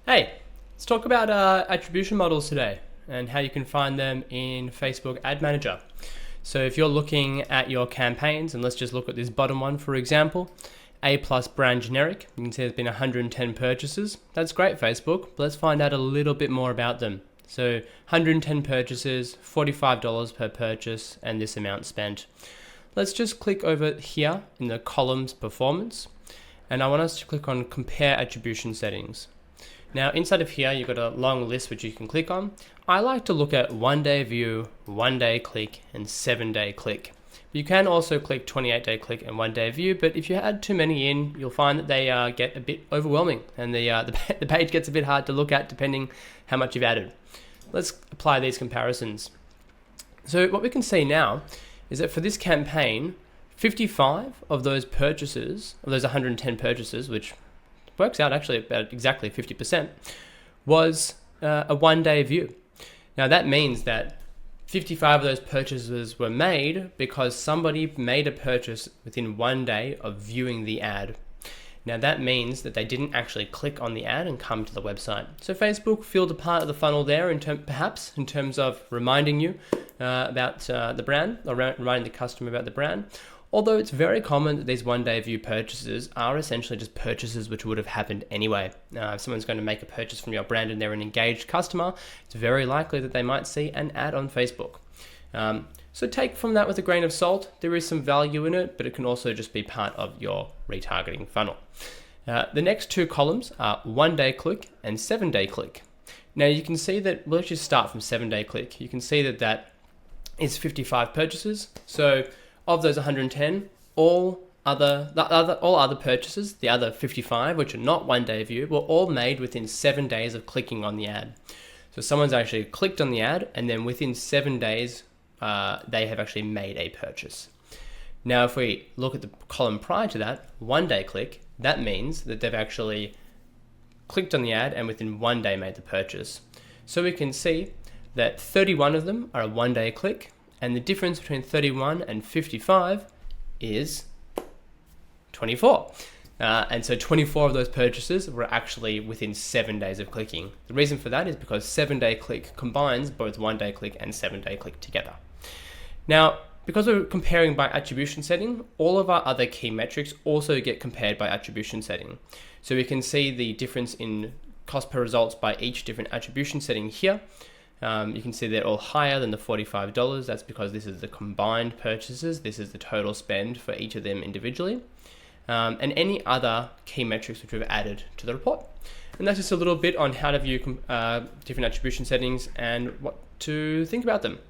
Hey, let's talk about attribution models today and how you can find them in Facebook Ad Manager. So if you're looking at your campaigns, and let's just look at this bottom one for example, A+ brand generic, you can see there's been 110 purchases. That's great, Facebook, but let's find out a little bit more about them. So 110 purchases, $45 per purchase, and this amount spent. Let's just click over here in the columns performance, and I want us to click on compare attribution settings. Now inside of here, you've got a long list which you can click on. I like to look at 1-day view, 1-day click, and 7-day click. You can also click 28-day click and 1-day view, but if you add too many in, you'll find that they get a bit overwhelming and the page gets a bit hard to look at depending how much you've added. Let's apply these comparisons. So what we can see now is that for this campaign, 55 of those purchases, of those 110 purchases, which works out actually about exactly 50%, was a 1-day view. Now that means that 55 of those purchases were made because somebody made a purchase within 1 day of viewing the ad. Now that means that they didn't actually click on the ad and come to the website. So Facebook filled a part of the funnel there, perhaps in terms of reminding you about the brand, or reminding the customer about the brand. Although it's very common that these 1-day view purchases are essentially just purchases which would have happened anyway. If someone's going to make a purchase from your brand and they're an engaged customer, it's very likely that they might see an ad on Facebook. So take from that with a grain of salt. There is some value in it, but it can also just be part of your retargeting funnel. The next two columns are 1-day click and 7-day click. Now you can see that, let's just start from 7-day click. You can see that that is 55 purchases. So of those 110, all other purchases, the other 55, which are not 1-day view, were all made within 7 days of clicking on the ad. So someone's actually clicked on the ad, and then within 7 days, they have actually made a purchase. Now, if we look at the column prior to that, 1-day click, that means that they've actually clicked on the ad and within 1 day made the purchase. So we can see that 31 of them are a 1-day click, and the difference between 31 and 55 is 24. And so 24 of those purchases were actually within 7 days of clicking. The reason for that is because 7-day click combines both 1-day click and 7-day click together. Now, because we're comparing by attribution setting, all of our other key metrics also get compared by attribution setting. So we can see the difference in cost per results by each different attribution setting here. You can see they're all higher than the $45. That's because this is the combined purchases. This is the total spend for each of them individually. And any other key metrics which we've added to the report. And that's just a little bit on how to view different attribution settings and what to think about them.